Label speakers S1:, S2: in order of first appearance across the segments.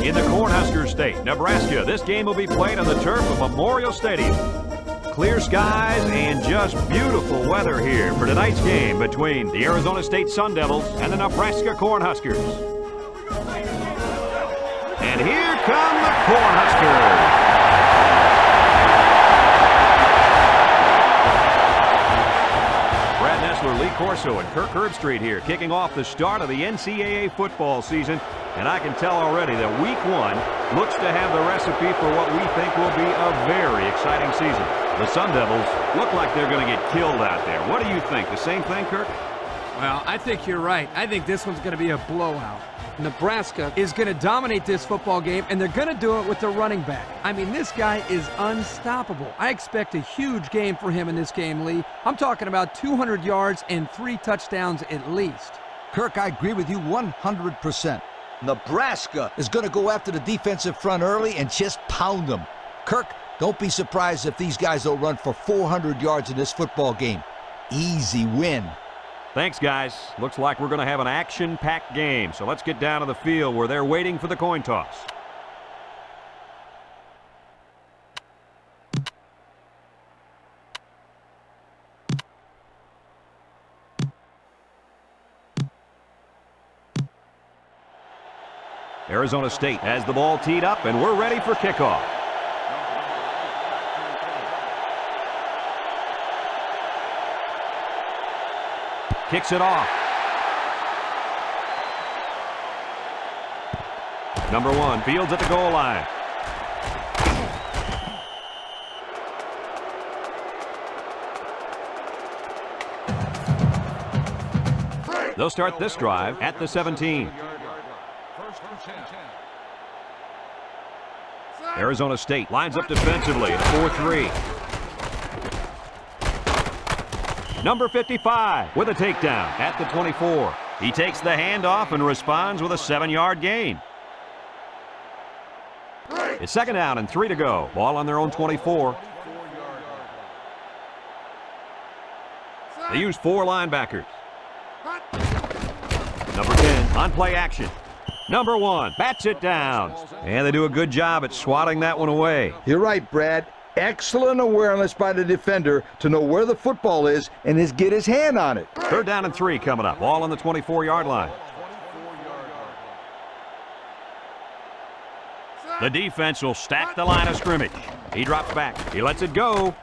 S1: in the Cornhusker State, Nebraska. This game will be played on the turf of Memorial Stadium. Clear skies and just beautiful weather here for tonight's game between the Arizona State Sun Devils and the Nebraska Cornhuskers. And here come the Cornhuskers. Lee Corso and Kirk Herbstreit here, kicking off the start of the NCAA football season. And I can tell already that Week 1 looks to have the recipe for what we think will be a very exciting season. The Sun Devils look like they're going to get killed out there. What do you think? The same thing, Kirk?
S2: Well, I think you're right. I think this one's going to be a blowout. Nebraska is going to dominate this football game, and they're going to do it with their running back. I mean, this guy is unstoppable. I expect a huge game for him in this game, Lee. I'm talking about 200 yards and 3 touchdowns at least.
S3: Kirk, I agree with you 100%. Nebraska is going to go after the defensive front early and just pound them. Kirk, don't be surprised if these guys don't run for 400 yards in this football game. Easy win.
S1: Thanks, guys. Looks like we're going to have an action-packed game. So let's get down to the field where they're waiting for the coin toss. Arizona State has the ball teed up, and we're ready for kickoff. Kicks it off. Number 1 fields at the goal line. They'll start this drive at the 17. Arizona State lines up defensively at 4-3. Number 55 with a takedown at the 24. He takes the handoff and responds with a 7-yard gain. It's 2nd down and 3 to go. Ball on their own 24. They use 4 linebackers. Number 10 on play action. Number 1 bats it down. And they do a good job at swatting that one away.
S4: You're right, Brad. Excellent awareness by the defender to know where the football is and get his hand on it.
S1: 3rd down and 3 coming up. Ball on the 24-yard line. The defense will stack the line of scrimmage. He drops back. He lets it go.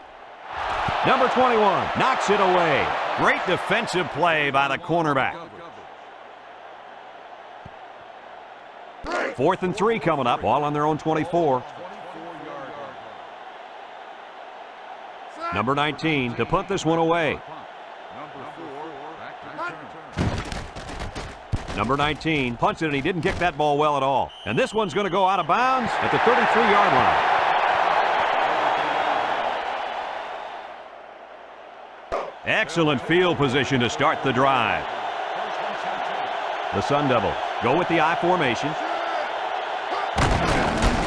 S1: Number 21 knocks it away. Great defensive play by the cornerback. 4th and 3 coming up. Ball on their own 24. Number 19 to punt this one away. Number 19 punts it, and he didn't kick that ball well at all. And this one's going to go out of bounds at the 33-yard line. Excellent field position to start the drive. The Sun Devils go with the I formation.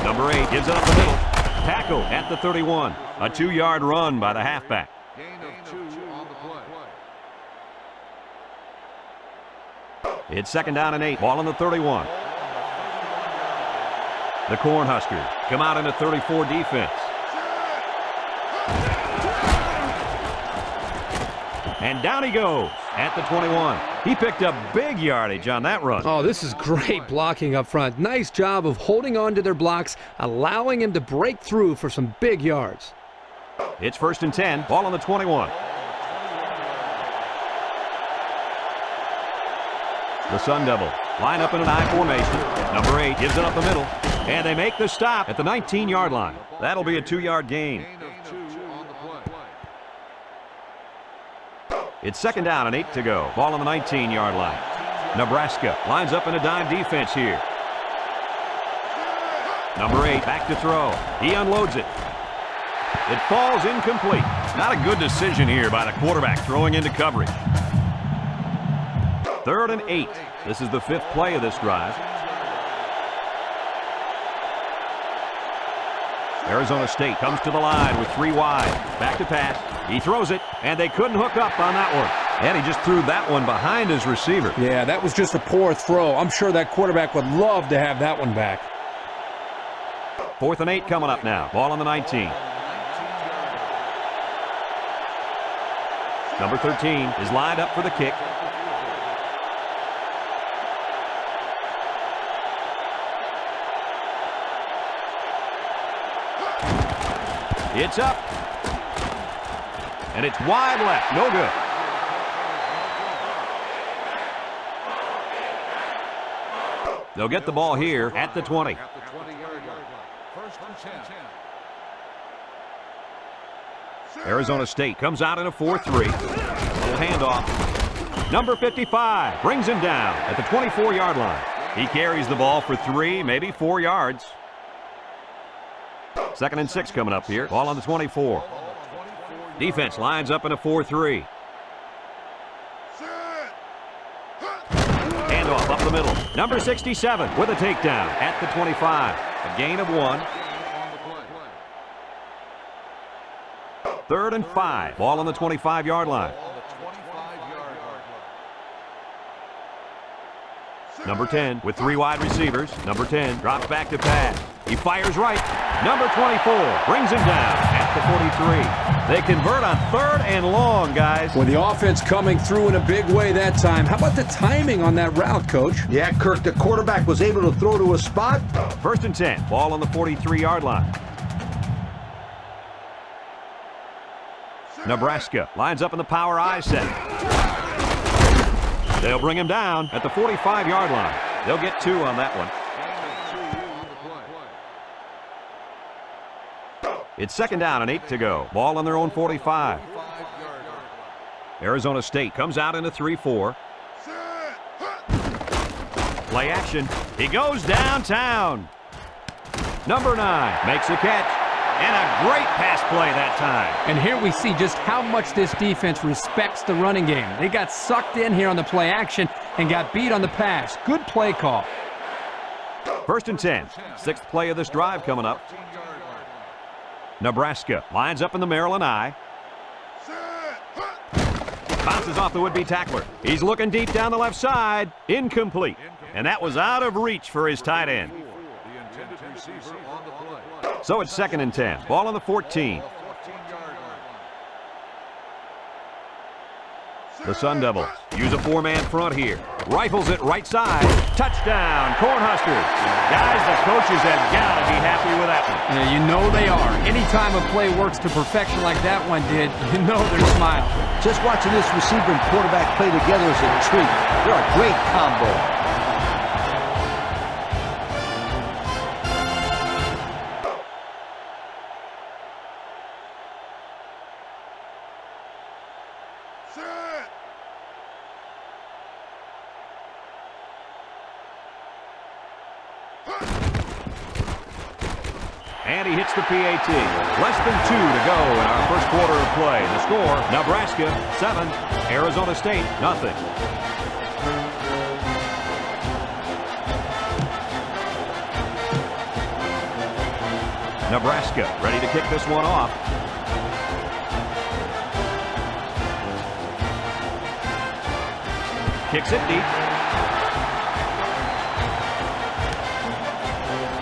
S1: Number 8 gives it up the middle. Tackle at the 31. A 2-yard run by the halfback.
S5: Gain of 2 on the play.
S1: It's 2nd down and 8. Ball on the 31. The Cornhuskers come out in a 34 defense. And down he goes at the 21. He picked up big yardage on that run.
S2: Oh, this is great blocking up front. Nice job of holding on to their blocks, allowing him to break through for some big yards.
S1: It's 1st and 10. Ball on the 21. The Sun Devils line up in an I formation. Number 8 gives it up the middle. And they make the stop at the 19-yard line. That'll be a 2-yard gain.
S5: Gain of 2 on the play.
S1: It's 2nd down and 8 to go. Ball on the 19-yard line. Nebraska lines up in a dime defense here. Number 8 back to throw. He unloads it. It falls incomplete. Not a good decision here by the quarterback throwing into coverage. 3rd and 8. This is the 5th play of this drive. Arizona State comes to the line with 3 wide. Back to pass. He throws it, and they couldn't hook up on that one. And he just threw that one behind his receiver.
S2: Yeah, that was just a poor throw. I'm sure that quarterback would love to have that one back.
S1: 4th and 8 coming up now. Ball on the 19. Number 13 is lined up for the kick. It's up. And it's wide left. No good. They'll get the ball here at the 20.
S5: At the 20-yard line. First and 10.
S1: Arizona State comes out in a 4-3. Little handoff. Number 55 brings him down at the 24-yard line. He carries the ball for 3, maybe 4 yards. 2nd and 6 coming up here. Ball on the 24. Defense lines up in a 4-3. Handoff up the middle. Number 67 with a takedown at the 25. A gain of 1. 3rd and 5. Ball on the 25-yard line. Number 10 with 3 wide receivers. Number 10 drops back to pass. He fires right. Number 24 brings him down at the 43. They convert on 3rd and long, guys.
S6: With the offense coming through in a big way that time. How about the timing on that route, Coach?
S4: Yeah, Kirk, the quarterback was able to throw to a spot.
S1: 1st and 10. Ball on the 43-yard line. Nebraska lines up in the power I set. They'll bring him down at the 45-yard line. They'll get 2 on that one. It's 2nd down and 8 to go. Ball on their own 45. Arizona State comes out in a 3-4. Play action. He goes downtown. Number 9 makes a catch. And a great pass play that time.
S2: And here we see just how much this defense respects the running game. They got sucked in here on the play action and got beat on the pass. Good play call.
S1: 1st and 10. 6th play of this drive coming up. Nebraska lines up in the Maryland I. Bounces off the would-be tackler. He's looking deep down the left side. Incomplete. And that was out of reach for his tight end. So it's 2nd and 10. Ball on the 14. The Sun Devils use a 4-man front here. Rifles it right side. Touchdown, Cornhuskers. Guys, the coaches have got to be happy with that one.
S2: Yeah, you know they are. Anytime a play works to perfection like that one did, you know they're smiling.
S3: Just watching this receiver and quarterback play together is a treat. They're a great combo.
S1: And he hits the PAT. Less than 2 to go in our first quarter of play. The score, Nebraska 7, Arizona State nothing. Nebraska ready to kick this one off. Kicks it deep.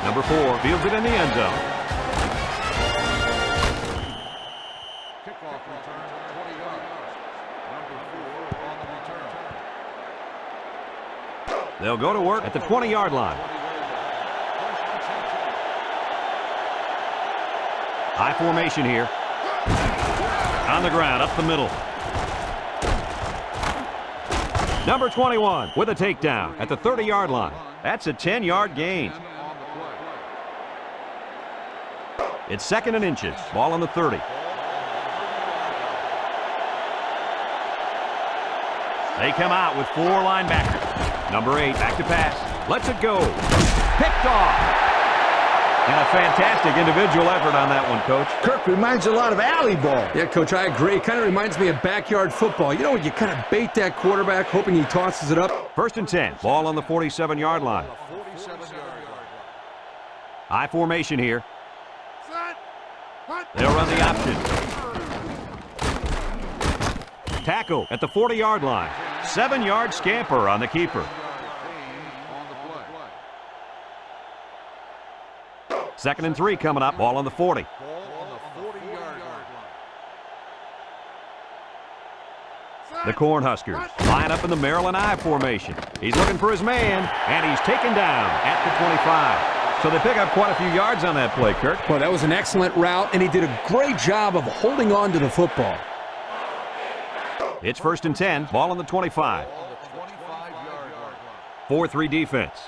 S1: Number 4 fields it in the end zone.
S5: Kickoff return, 20 yards. Number 4 on the return.
S1: They'll go to work at the 20-yard line. High formation here. On the ground, up the middle. Number 21 with a takedown at the 30-yard line. That's a 10-yard gain. It's 2nd and inches. Ball on the 30. They come out with 4 linebackers. Number 8 back to pass. Lets it go. Picked off. And a fantastic individual effort on that one, Coach.
S4: Kirk reminds a lot of alley ball.
S6: Yeah, Coach, I agree. It kind of reminds me of backyard football. You know, you kind of bait that quarterback hoping he tosses it up.
S1: 1st and 10. Ball on the 47-yard line. High formation here. They'll run the option. Tackle at the 40-yard line. 7-yard scamper on the keeper. 2nd and 3 coming up. Ball on the 40.
S5: Ball on the 40-yard line.
S1: The Cornhuskers line up in the Maryland I formation. He's looking for his man, and he's taken down at the 25. So they pick up quite a few yards on that play, Kirk.
S6: Well, that was an excellent route, and he did a great job of holding on to the football.
S1: It's 1st and 10. Ball on the 25.
S5: Ball on the 25-yard line.
S1: 4-3 defense.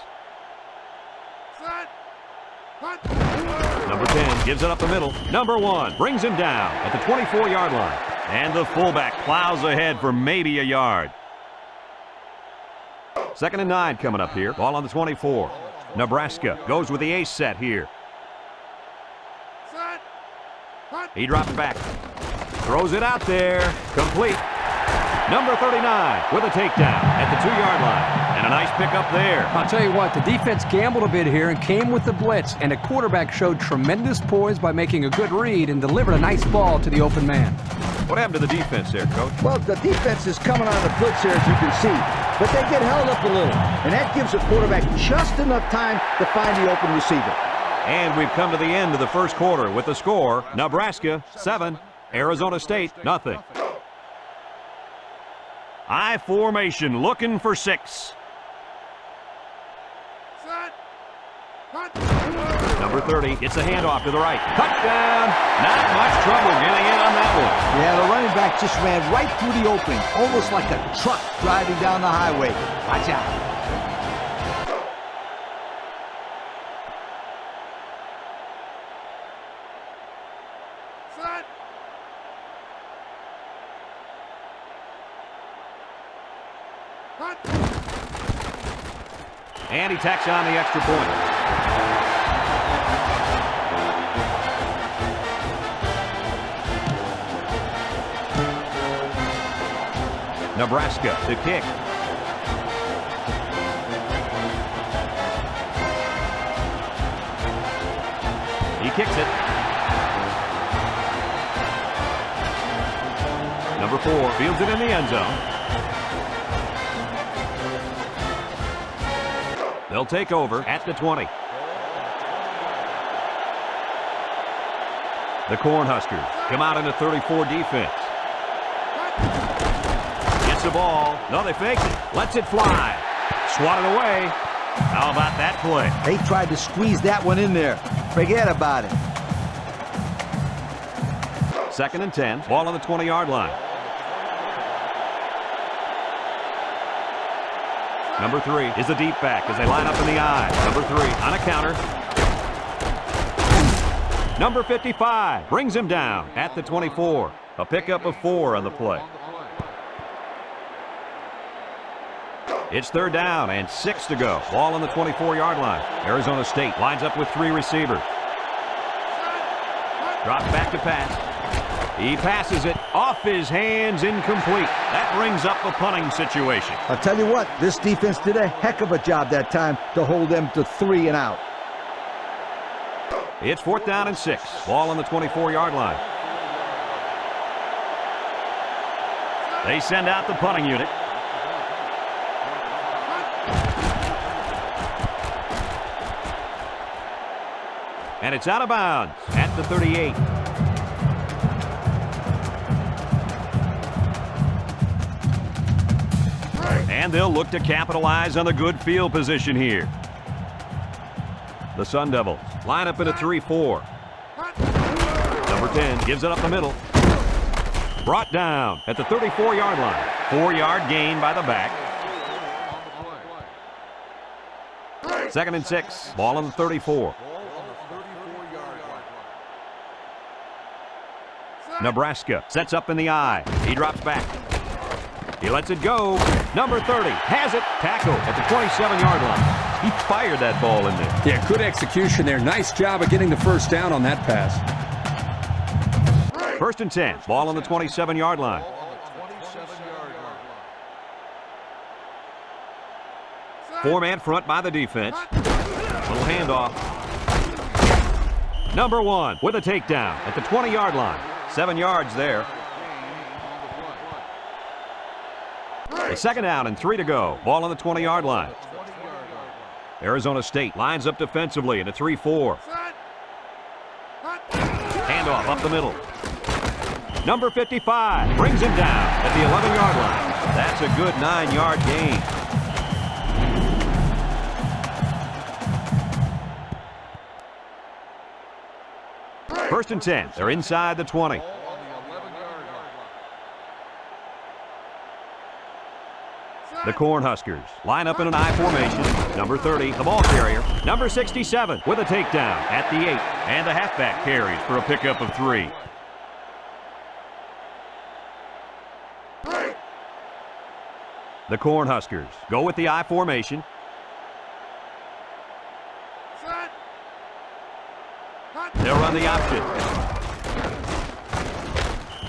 S1: Number 10 gives it up the middle. Number 1 brings him down at the 24-yard line. And the fullback plows ahead for maybe a yard. 2nd and 9 coming up here. Ball on the 24. Nebraska goes with the ace set here. He drops back. Throws it out there. Complete. Number 39 with a takedown at the 2-yard line. And a nice pickup there.
S2: I'll tell you what, the defense gambled a bit here and came with the blitz, and the quarterback showed tremendous poise by making a good read and delivered a nice ball to the open man.
S1: What happened to the defense there, Coach?
S4: Well, the defense is coming on the blitz here, as you can see, but they get held up a little, and that gives the quarterback just enough time to find the open receiver.
S1: And we've come to the end of the first quarter with the score, Nebraska 7, Arizona State nothing. I formation looking for 6. Number 30 gets a handoff to the right. Touchdown! Not much trouble getting in on that one.
S3: Yeah, the running back just ran right through the opening, almost like a truck driving down the highway. Watch out.
S1: And he tacks on the extra point. Nebraska to kick. He kicks it. Number 4 fields it in the end zone. They'll take over at the 20. The Cornhuskers come out in the 34 defense. Gets the ball. No, they faked it. Lets it fly. Swatted away. How about that play?
S3: They tried to squeeze that one in there. Forget about it.
S1: 2nd and 10. Ball on the 20-yard line. Number 3 is the deep back as they line up in the I. Number 3 on a counter. Number 55 brings him down at the 24. A pickup of 4 on the play. It's 3rd down and 6 to go. Ball on the 24-yard line. Arizona State lines up with 3 receivers. Drops back to pass. He passes it off his hands, incomplete. That brings up a punting situation.
S4: I'll tell you what, this defense did a heck of a job that time to hold them to 3 and out.
S1: It's 4th down and 6. Ball on the 24-yard line. They send out the punting unit. And it's out of bounds at the 38. And they'll look to capitalize on the good field position here. The Sun Devils line up in a 3-4. Number 10 gives it up the middle. Brought down at the 34-yard line. 4-yard gain by the back. 2nd and 6. Ball on the 34. Nebraska sets up in the I. He drops back. He lets it go. Number 30 has it. Tackle at the 27-yard line. He fired that ball in there.
S6: Yeah, good execution there. Nice job of getting the 1st down on that pass.
S1: 1st and 10. Ball on the 27-yard line. Four-man front by the defense. Little handoff. Number 1 with a takedown at the 20-yard line. 7 yards there. A 2nd down and 3 to go. Ball on the 20-yard line. Arizona State lines up defensively in a 3-4. handoff up the middle. Number 55 brings him down at the 11-yard line. That's a good 9-yard gain. First and 10. They're inside the 20. The Cornhuskers line up in an I formation. Number 30, the ball carrier. Number 67 with a takedown at the 8. And the halfback carries for a pickup of 3. The Cornhuskers go with the I formation. They'll run the option.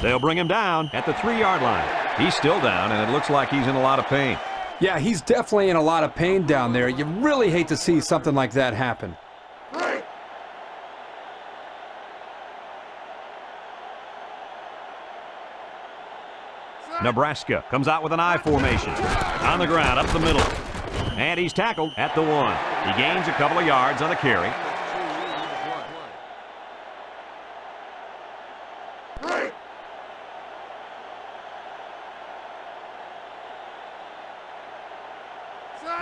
S1: They'll bring him down at the 3-yard line. He's still down, and it looks like he's in a lot of pain.
S6: Yeah, he's definitely in a lot of pain down there. You really hate to see something like that happen.
S1: Nebraska comes out with an I formation. On the ground, up the middle. And he's tackled at the 1. He gains a couple of yards on the carry.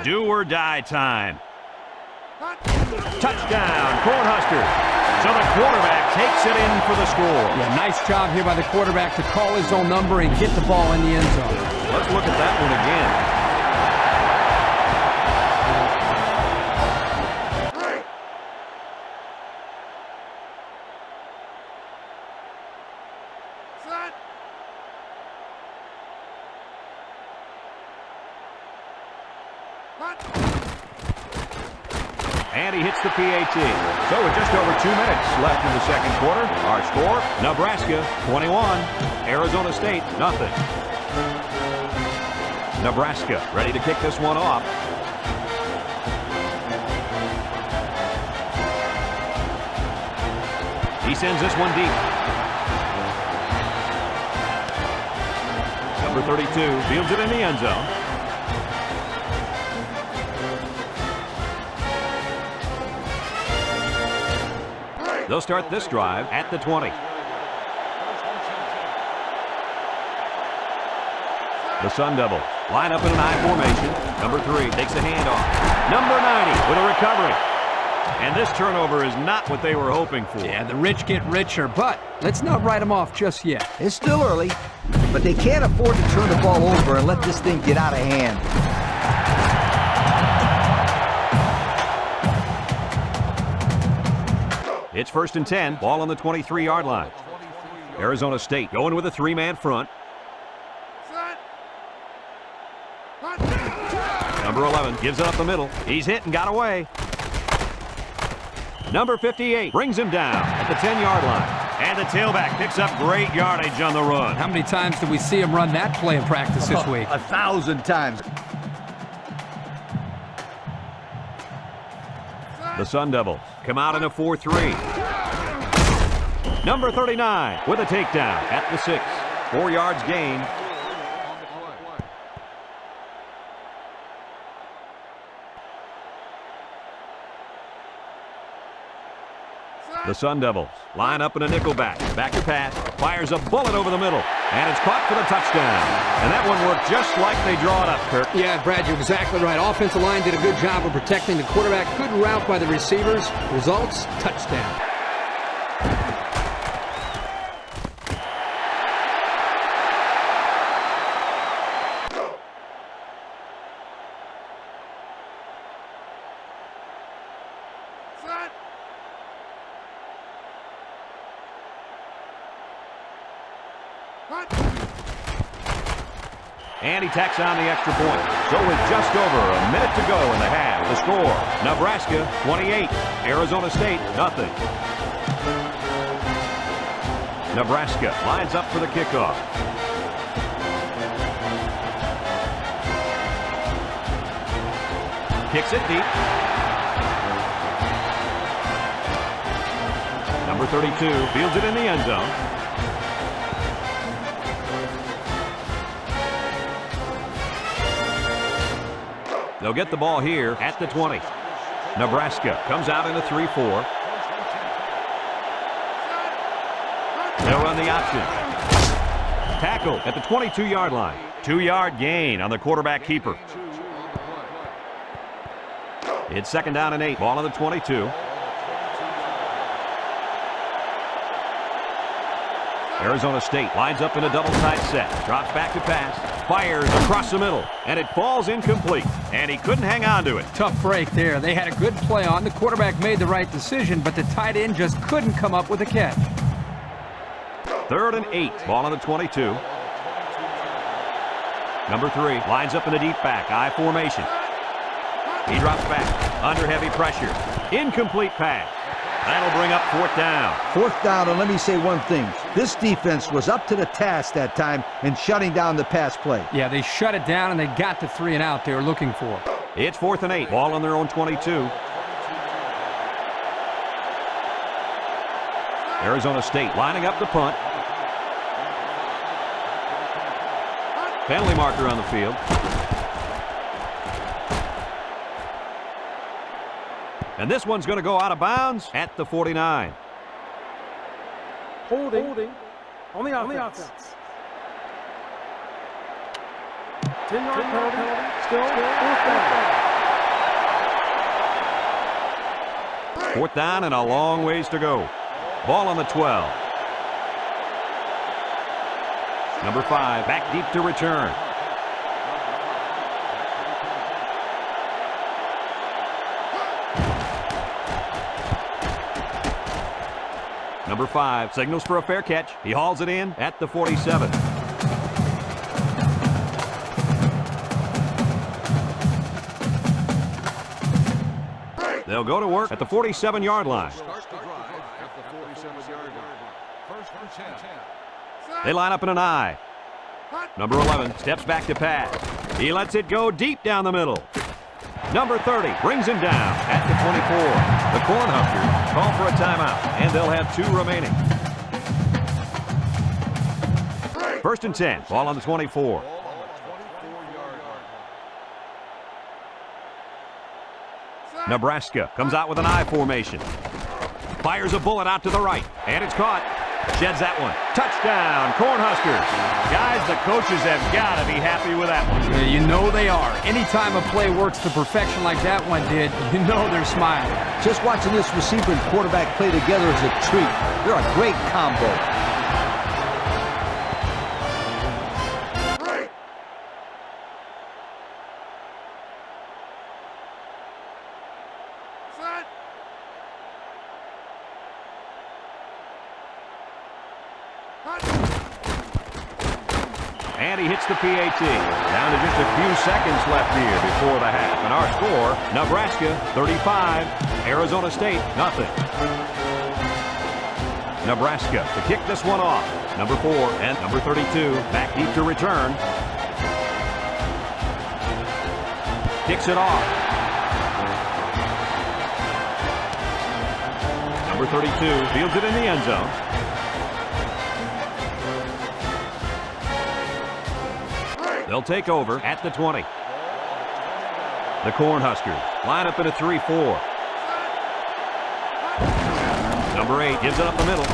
S1: Do or die time. Touchdown, Cornhuskers. So the quarterback takes it in for the score.
S2: Yeah, nice job here by the quarterback to call his own number and get the ball in the end zone.
S1: Let's look at that one again. And he hits the PAT. So with just over 2 minutes left in the second quarter, our score, Nebraska 21, Arizona State nothing. Nebraska ready to kick this one off. He sends this one deep. Number 32 fields it in the end zone. They'll start this drive at the 20. The Sun Devils line up in an I formation. Number 3 takes the handoff. Number 90 with a recovery. And this turnover is not what they were hoping for.
S2: Yeah, the rich get richer, but let's not write them off just yet.
S3: It's still early, but they can't afford to turn the ball over and let this thing get out of hand.
S1: It's first and 10, ball on the 23-yard line. Arizona State going with a 3-man front. Number 11 gives it up the middle. He's hit and got away. Number 58 brings him down at the 10-yard line. And the tailback picks up great yardage on the run.
S2: How many times did we see him run that play in practice this week?
S3: 1,000 times.
S1: The Sun Devils come out in a 4-3. Number 39 with a takedown at the 6. 4 yards gain. The Sun Devils line up in a nickelback. Back to pass. Fires a bullet over the middle. And it's caught for the touchdown. And that one worked just like they draw it up, Kirk.
S2: Yeah, Brad, you're exactly right. Offensive line did a good job of protecting the quarterback. Good route by the receivers. Results, touchdown.
S1: And he tacks on the extra point. So with just over a minute to go in the half, the score, Nebraska 28, Arizona State nothing. Nebraska lines up for the kickoff. Kicks it deep. Number 32 fields it in the end zone. They'll get the ball here at the 20. Nebraska comes out in a 3-4. They'll run the option. Tackle at the 22-yard line. 2-yard gain on the quarterback keeper. It's 2nd down and 8. Ball on the 22. Arizona State lines up in a double-side set. Drops back to pass. Fires across the middle. And it falls incomplete. And he couldn't hang on to it.
S2: Tough break there. They had a good play on. The quarterback made the right decision, but the tight end just couldn't come up with a catch.
S1: 3rd and 8. Ball on the 22. Number 3 lines up in the deep back. I formation. He drops back. Under heavy pressure. Incomplete pass. That'll bring up 4th down.
S4: 4th down, and let me say one thing. This defense was up to the task that time in shutting down the pass play.
S2: Yeah, they shut it down, and they got the 3 and out they were looking for.
S1: It's 4th and 8. Ball on their own 22. Arizona State lining up the punt. Penalty marker on the field. And this one's going to go out of bounds at the 49.
S7: Holding on the offense. 10-yard penalty. Still 4th down.
S1: 4th down and a long ways to go. Ball on the 12. Number 5 back deep to return. Number 5 signals for a fair catch. He hauls it in at the 47. They'll go to work at the 47-yard line. They line up in an I. Number 11 steps back to pass. He lets it go deep down the middle. Number 30 brings him down at the 24. The Cornhuskers call for a timeout, and they'll have 2 remaining. 1st and 10. Ball on the 24. Nebraska comes out with an I formation. Fires a bullet out to the right, and it's caught. Sheds that one. Touchdown, Cornhuskers. Guys, the coaches have got to be happy with that one.
S2: Yeah, you know they are. Anytime a play works to perfection like that one did, you know they're smiling.
S4: Just watching this receiver and quarterback play together is a treat. They're a great combo.
S1: And he hits the PAT. Down to just a few seconds left here before the half. And our score, Nebraska 35, Arizona State nothing. Nebraska to kick this one off. Number 4 and number 32 back deep to return. Kicks it off. Number 32 fields it in the end zone. They'll take over at the 20. The Cornhuskers line up in a 3-4. Number 8 gives it up the middle.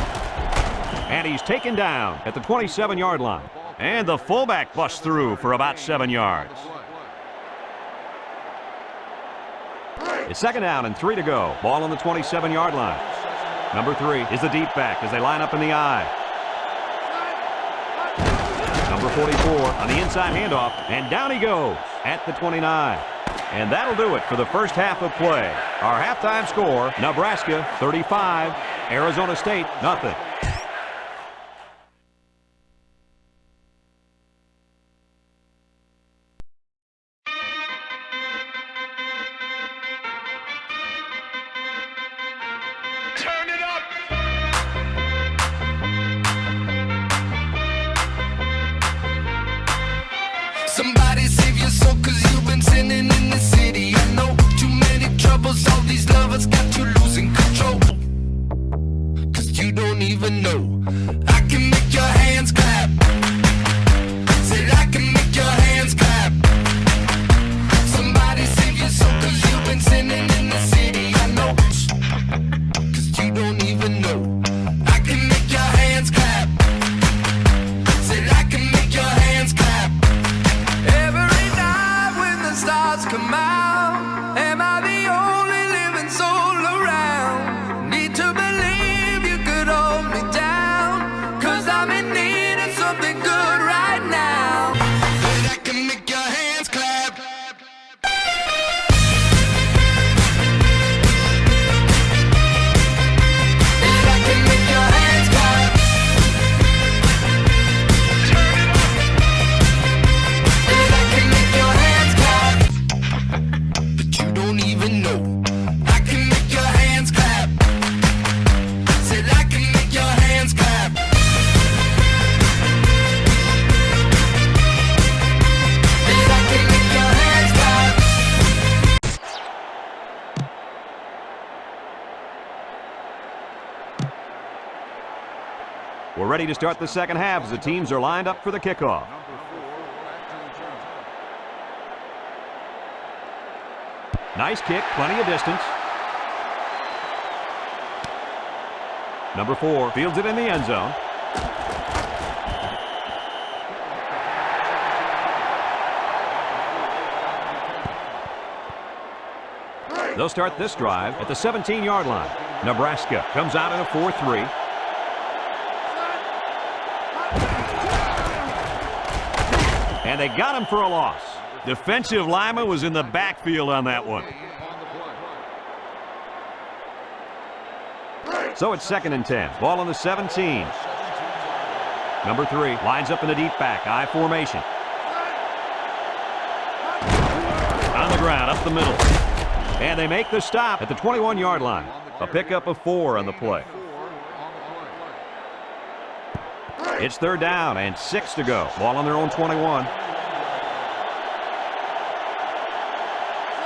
S1: And he's taken down at the 27-yard line. And the fullback busts through for about 7 yards. It's 2nd down and 3 to go. Ball on the 27-yard line. Number 3 is the deep back as they line up in the I. Number 44 on the inside handoff, and down he goes at the 29. And that'll do it for the first half of play. Our halftime score, Nebraska 35, Arizona State nothing.
S8: Turn it up! Somebody save your soul, cause you've been sinning in the city. I know too many troubles, all these lovers got you losing control. Cause you don't even know. I can make your hands clap. Said I can make your hands clap. Somebody save your soul, cause you've been sinning in the city. I know. Cause you don't even know. I can make your hands clap.
S1: We're ready to start the second half as the teams are lined up for the kickoff. Nice kick, plenty of distance. Number 4 fields it in the end zone. They'll start this drive at the 17-yard line. Nebraska comes out in a 4-3. And they got him for a loss. Defensive lineman was in the backfield on that one. So it's 2nd and 10. Ball on the 17. Number 3 lines up in the deep back. I formation. On the ground, up the middle. And they make the stop at the 21-yard line. A pickup of 4 on the play. It's 3rd down and 6 to go. Ball on their own 21.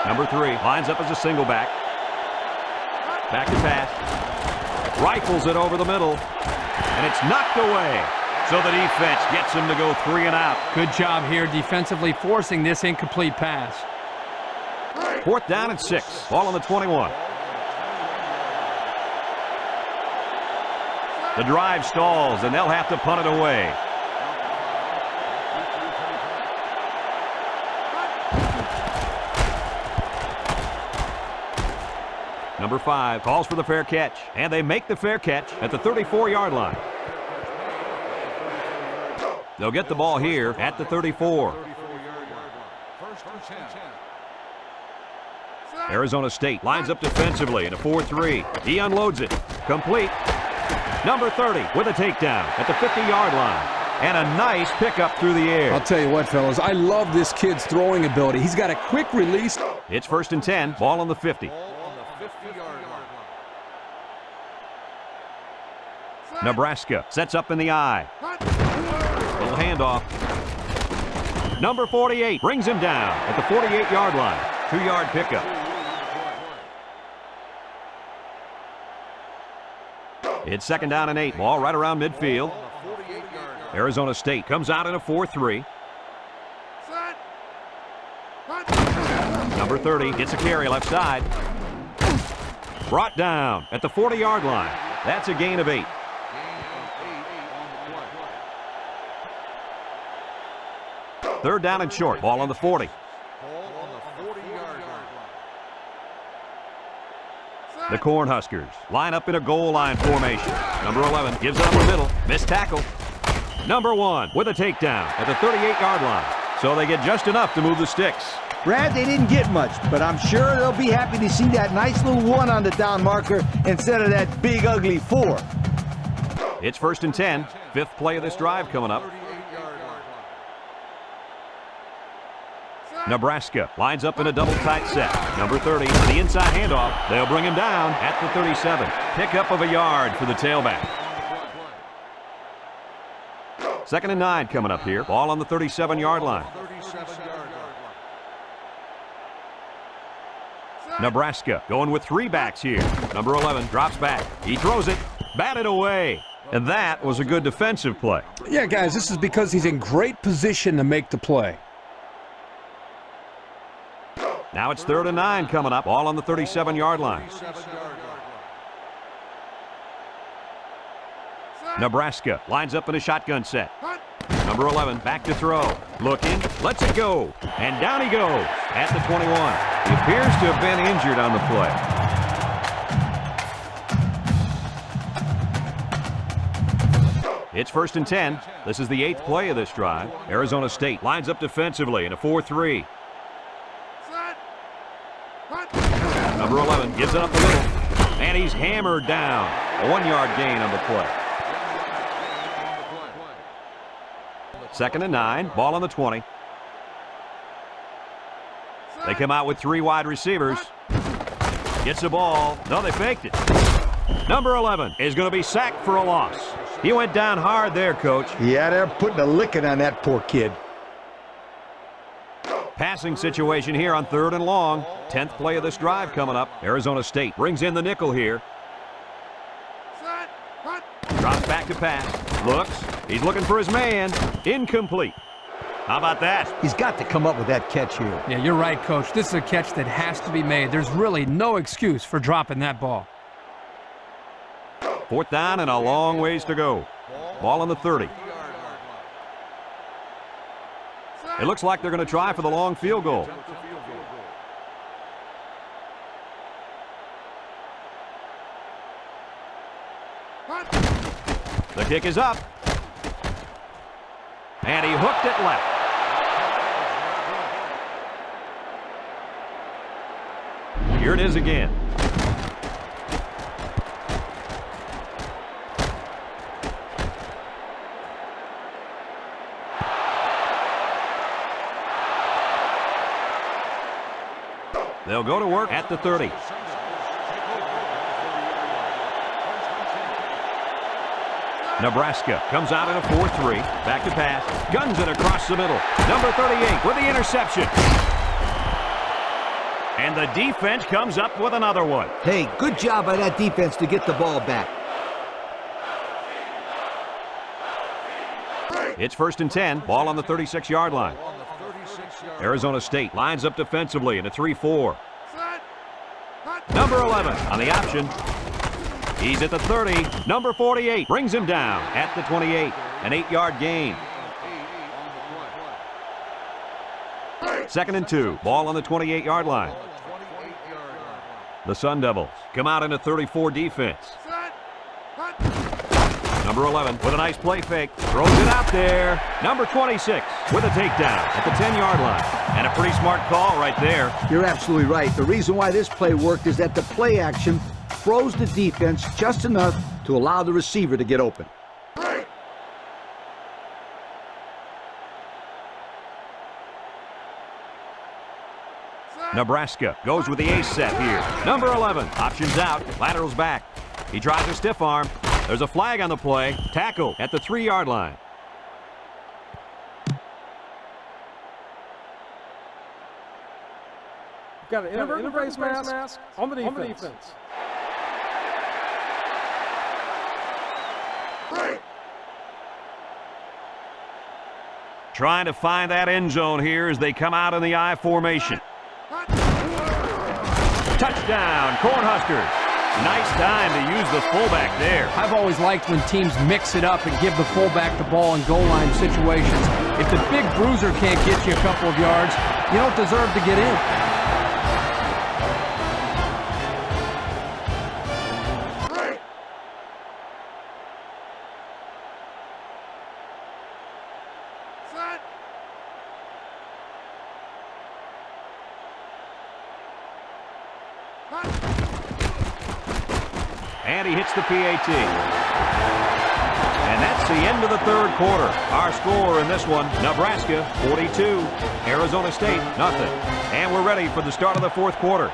S1: Number 3 lines up as a single back. Back to pass. Rifles it over the middle. And it's knocked away. So the defense gets him to go 3 and out.
S2: Good job here defensively forcing this incomplete pass.
S1: 4th down and 6. Ball on the 21. The drive stalls, and they'll have to punt it away. Number 5 calls for the fair catch, and they make the fair catch at the 34-yard line. They'll get the ball here at the 34. Arizona State lines up defensively in a 4-3. He unloads it. Complete. Number 30 with a takedown at the 50-yard line. And a nice pickup through the air.
S6: I'll tell you what, fellas, I love this kid's throwing ability. He's got a quick release.
S1: It's 1st and 10. Ball on the 50. Nebraska sets up in the I. Little handoff. Number 48 brings him down at the 48-yard line. 2-yard pickup. It's 2nd down and 8. Ball right around midfield. Arizona State comes out in a 4-3. Number 30 gets a carry left side. Brought down at the 40-yard line. That's a gain of 8. Third down and short. Ball on the 40. The Cornhuskers line up in a goal line formation. Number 11 gives it up the middle. Missed tackle. Number 1 with a takedown at the 38-yard line. So they get just enough to move the sticks.
S4: Brad, they didn't get much, but I'm sure they'll be happy to see that nice little 1 on the down marker instead of that big, ugly 4.
S1: It's 1st and 10. 5th play of this drive coming up. Nebraska lines up in a double tight set. Number 30 for the inside handoff. They'll bring him down at the 37. Pickup of a yard for the tailback. 2nd and 9 coming up here. Ball on the 37-yard line. Nebraska going with 3 backs here. Number 11 drops back. He throws it. Batted away. And that was a good defensive play.
S6: Yeah, guys, this is because he's in great position to make the play.
S1: Now it's 3rd and 9 coming up. Ball on the 37-yard line. Nebraska lines up in a shotgun set. Number 11 back to throw. Looking, lets it go. And down he goes at the 21. He appears to have been injured on the play. It's 1st and 10. This is the 8th play of this drive. Arizona State lines up defensively in a 4-3. Number 11 gives it up the middle. And he's hammered down. A 1-yard gain on the play. 2nd and 9. Ball on the 20. They come out with 3 wide receivers. Gets the ball. No, they faked it. Number 11 is going to be sacked for a loss. He went down hard there, Coach.
S4: Yeah, they're putting a licking on that poor kid.
S1: Passing situation here on 3rd and long. 10th play of this drive coming up. Arizona State brings in the nickel here. Drops back to pass. Looks. He's looking for his man. Incomplete. How about that?
S3: He's got to come up with that catch here.
S2: Yeah, you're right, Coach. This is a catch that has to be made. There's really no excuse for dropping that ball.
S1: 4th down and a long ways to go. Ball on the 30. It looks like they're going to try for the long field goal. The kick is up. And he hooked it left. Here it is again. They'll go to work at the 30. Nebraska comes out in a 4-3. Back to pass. Guns it across the middle. Number 38 with the interception. And the defense comes up with another one.
S3: Hey, good job by that defense to get the ball back.
S1: It's 1st and 10. Ball on the 36-yard line. Arizona State lines up defensively in a 3-4. Number 11 on the option. He's at the 30. Number 48 brings him down at the 28. An 8-yard gain. 2nd and 2. Ball on the 28-yard line. The Sun Devils come out in a 34 defense. Number 11 with a nice play fake. Throws it out there. Number 26 with a takedown at the 10-yard line. And a pretty smart call right there.
S4: You're absolutely right. The reason why this play worked is that the play action froze the defense just enough to allow the receiver to get open.
S1: Nebraska goes with the ace set here. Number 11 options out. Laterals back. He tries a stiff arm. There's a flag on the play. Tackle at the 3-yard line.
S7: Got an inverted face mask on the defense.
S1: Trying to find that end zone here as they come out in the I formation. Touchdown, Cornhuskers. Nice time to use the fullback there.
S2: I've always liked when teams mix it up and give the fullback the ball in goal line situations. If the big bruiser can't get you a couple of yards, you don't deserve to get in.
S1: And he hits the PAT. And that's the end of the 3rd quarter. Our score in this one, Nebraska 42, Arizona State nothing. And we're ready for the start of the 4th quarter.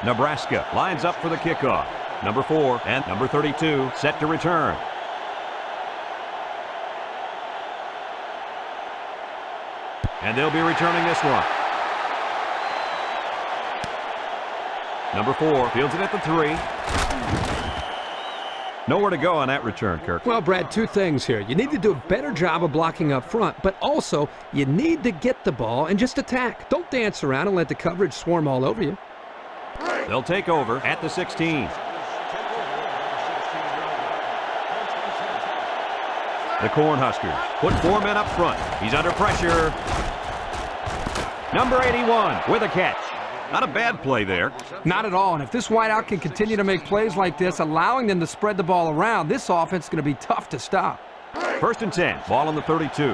S1: Nebraska lines up for the kickoff. Number 4 and number 32 set to return. And they'll be returning this one. Number 4 fields it at the 3. Nowhere to go on that return, Kirk.
S6: Well, Brad, 2 things here. You need to do a better job of blocking up front, but also you need to get the ball and just attack. Don't dance around and let the coverage swarm all over you.
S1: They'll take over at the 16. The Cornhuskers put 4 men up front. He's under pressure. Number 81 with a catch. Not a bad play there.
S2: Not at all. And if this wideout can continue to make plays like this, allowing them to spread the ball around, this offense is going to be tough to stop.
S1: 1st and 10. Ball on the 32.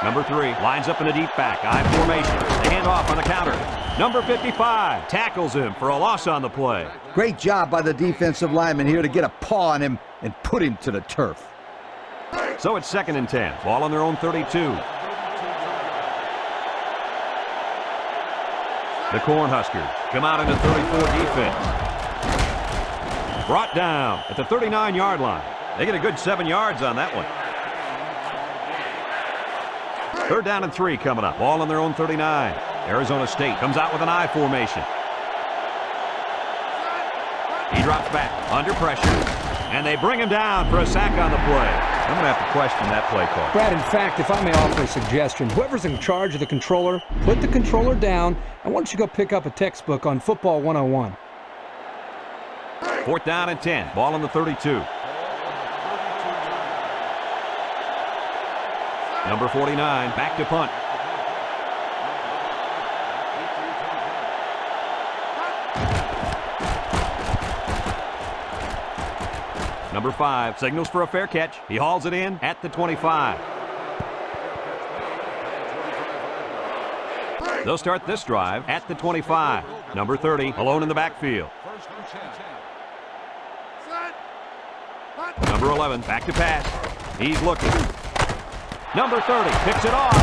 S1: Number 3 lines up in a deep back. I formation. They hand off on the counter. Number 55 tackles him for a loss on the play.
S4: Great job by the defensive lineman here to get a paw on him and put him to the turf.
S1: So it's 2nd and 10. Ball on their own 32. The Cornhuskers come out in a 34 defense. Brought down at the 39-yard line. They get a good 7 yards on that one. 3rd down and 3 coming up. Ball on their own 39. Arizona State comes out with an I formation. He drops back under pressure, and they bring him down for a sack on the play. I'm going to have to question that play call.
S6: Brad, in fact, if I may offer a suggestion, whoever's in charge of the controller, put the controller down, and why don't you go pick up a textbook on Football 101.
S1: 4th down and 10. Ball on the 32. Number 49, back to punt. Number 5 signals for a fair catch. He hauls it in at the 25. They'll start this drive at the 25. Number 30 alone in the backfield. Number 11 back to pass. He's looking. Number 30 picks it off.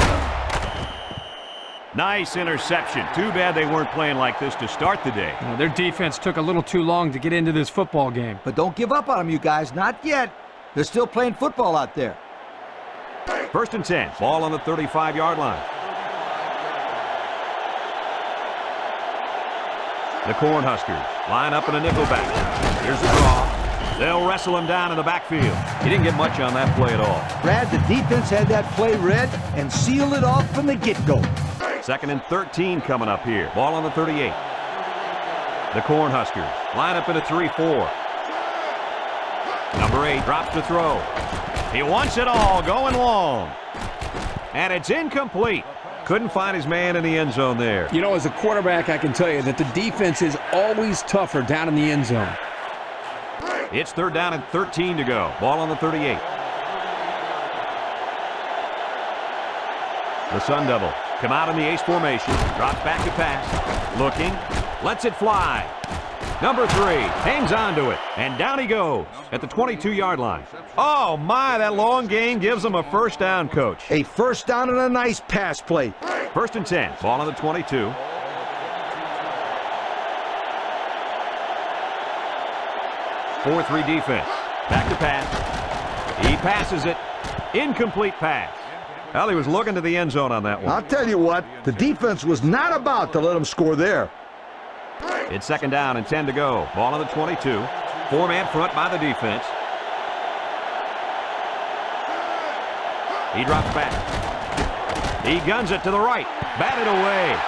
S1: Nice interception. Too bad they weren't playing like this to start the day.
S2: Their defense took a little too long to get into this football game.
S3: But don't give up on them, you guys. Not yet. They're still playing football out there.
S1: 1st and 10. Ball on the 35-yard line. The Cornhuskers line up in a nickelback. Here's the draw. They'll wrestle him down in the backfield. He didn't get much on that play at all.
S3: Brad, the defense had that play read and sealed it off from the get-go.
S1: 2nd and 13 coming up here. Ball on the 38. The Cornhuskers line up in a 3-4. Number 8 drops to throw. He wants it all going long. And it's incomplete. Couldn't find his man in the end zone there.
S6: You know, as a quarterback, I can tell you that the defense is always tougher down in the end zone.
S1: It's 3rd down and 13 to go. Ball on the 38. The Sun Devils come out in the ace formation. Drops back to pass. Looking. Lets it fly. Number 3 hangs on to it. And down he goes at the 22-yard line. Oh, my, that long gain gives him a 1st down, Coach.
S3: A 1st down and a nice pass play.
S1: 1st and 10. Ball on the 22. 4-3 defense. Back to pass. He passes it. Incomplete pass. Well, he was looking to the end zone on that one.
S4: I'll tell you what, the defense was not about to let him score there.
S1: It's 2nd down and 10 to go. Ball on the 22. 4-man front by the defense. He drops back. He guns it to the right. Batted away.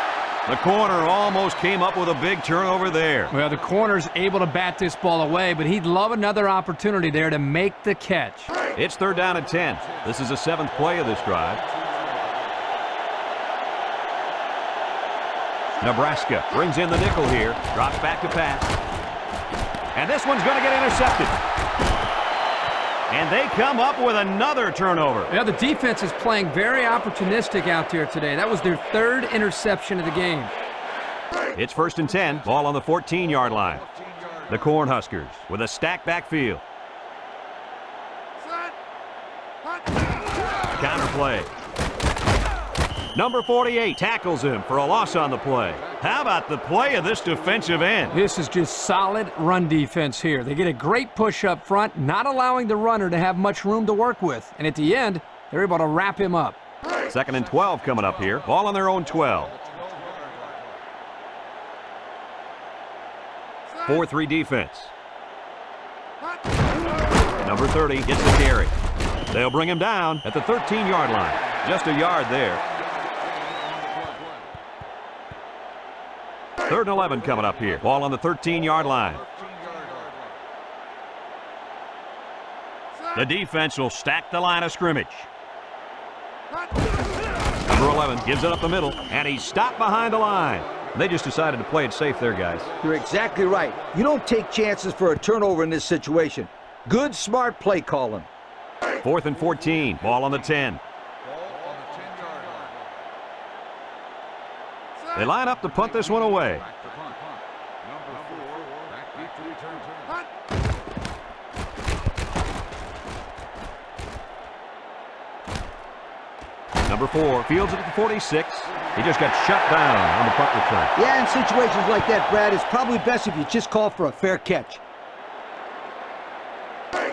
S1: The corner almost came up with a big turnover there.
S2: Well, the corner's able to bat this ball away, but he'd love another opportunity there to make the catch.
S1: It's 3rd down and 10. This is the 7th play of this drive. Nebraska brings in the nickel here. Drops back to pass. And this one's going to get intercepted. And they come up with another turnover.
S2: Yeah, the defense is playing very opportunistic out there today. That was their 3rd interception of the game.
S1: It's 1st and 10. Ball on the 14-yard line. The Cornhuskers with a stacked backfield. Counter play. Number 48 tackles him for a loss on the play. How about the play of this defensive end?
S2: This is just solid run defense here. They get a great push up front, not allowing the runner to have much room to work with. And at the end, they're able to wrap him up.
S1: 2nd and 12 coming up here. Ball on their own 12. 4-3 defense. Number 30 gets the carry. They'll bring him down at the 13-yard line. Just a yard there. 3rd and 11 coming up here. Ball on the 13-yard line. The defense will stack the line of scrimmage. Number 11 gives it up the middle, and he's stopped behind the line. They just decided to play it safe there, guys.
S3: You're exactly right. You don't take chances for a turnover in this situation. Good, smart play calling.
S1: 4th and 14. Ball on the 10. They line up to punt this one away. Number 4 fields it at the 46. He just got shut down on the punt return.
S3: Yeah, in situations like that, Brad, it's probably best if you just call for a fair catch.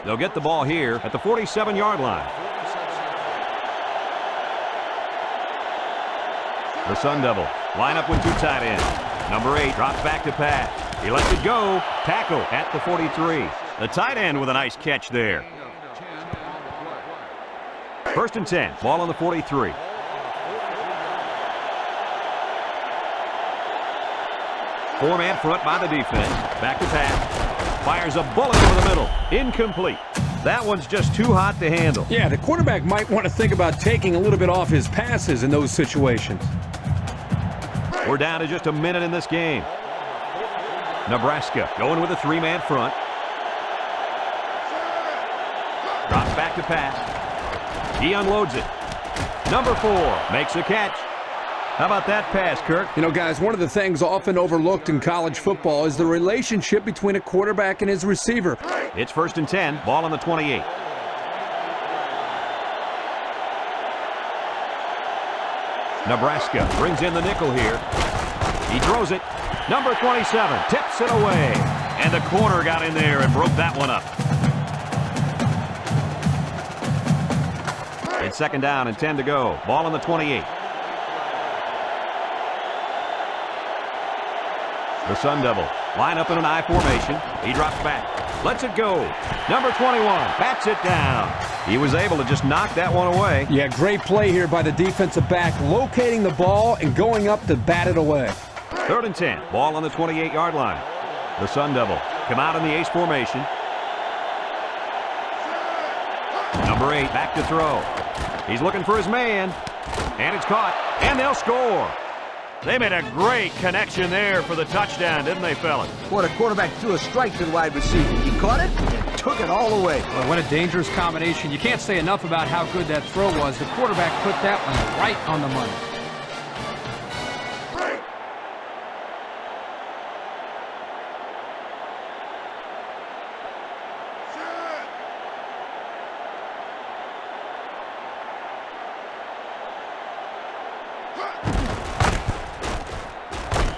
S1: They'll get the ball here at the 47-yard line. The Sun Devils line up with two tight ends. Number 8 drops back to pass. He lets it go. Tackle at the 43. The tight end with a nice catch there. 1st and 10. Ball on the 43. Four-man front by the defense. Back to pass. Fires a bullet over the middle. Incomplete. That one's just too hot to handle.
S6: Yeah, the quarterback might want to think about taking a little bit off his passes in those situations.
S1: We're down to just a minute in this game. Nebraska going with a three-man front. Drops back to pass. He unloads it. Number 4 makes a catch. How about that pass, Kirk?
S6: You know, guys, one of the things often overlooked in college football is the relationship between a quarterback and his receiver.
S1: It's 1st and 10. Ball on the 28. Nebraska brings in the nickel here. He throws it. Number 27 tips it away. And the corner got in there and broke that one up. It's 2nd down and 10 to go. Ball on the 28. The Sun Devils line up in an I formation. He drops back. Lets it go. Number 21 bats it down. He was able to just knock that one away.
S6: Yeah, great play here by the defensive back, locating the ball and going up to bat it away.
S1: 3rd and 10. Ball on the 28-yard line. The Sun Devils come out in the ace formation. Number 8 back to throw. He's looking for his man. And it's caught. And they'll score. They made a great connection there for the touchdown, didn't they, fellas?
S3: What, a quarterback threw a strike to the wide receiver. He caught it and took it all the way.
S2: Well, what a dangerous combination. You can't say enough about how good that throw was. The quarterback put that one right on the money.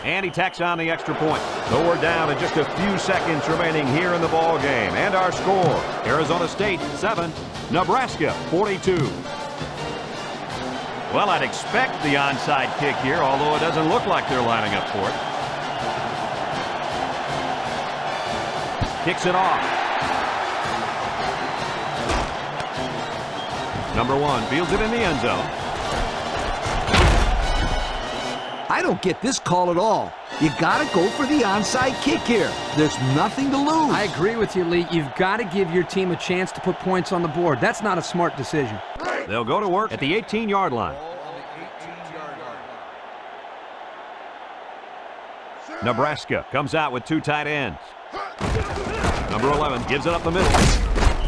S1: And he tacks on the extra point. So we're down to just a few seconds remaining here in the ball game. And our score, Arizona State 7, Nebraska 42. Well, I'd expect the onside kick here, although it doesn't look like they're lining up for it. Kicks it off. Number 1 fields it in the end zone.
S3: I don't get this call at all. You got to go for the onside kick here. There's nothing to lose.
S2: I agree with you, Lee. You've got to give your team a chance to put points on the board. That's not a smart decision.
S1: They'll go to work at the 18-yard line. Nebraska comes out with two tight ends. Number 11 gives it up the middle.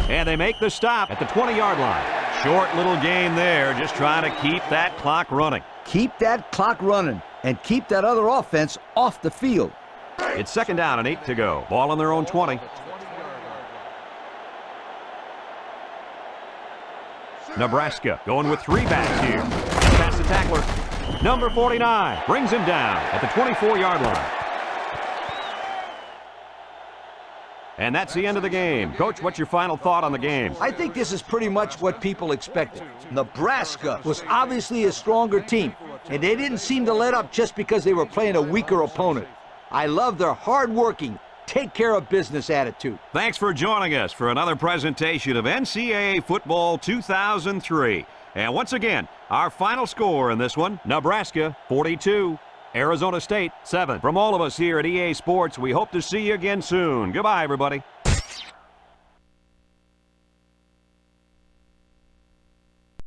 S1: And they make the stop at the 20-yard line. Short little game there, just trying to keep that clock running.
S3: Keep that clock running and keep that other offense off the field.
S1: It's 2nd down and 8 to go. Ball on their own 20. Nebraska going with 3 backs here. Past the tackler. Number 49 brings him down at the 24-yard line. And that's the end of the game. Coach, what's your final thought on the game?
S3: I think this is pretty much what people expected. Nebraska was obviously a stronger team, and they didn't seem to let up just because they were playing a weaker opponent. I love their hard-working, take-care-of-business attitude.
S1: Thanks for joining us for another presentation of NCAA Football 2003. And once again, our final score in this one, Nebraska 42, Arizona State 7. From all of us here at EA Sports, we hope to see you again soon. Goodbye, everybody.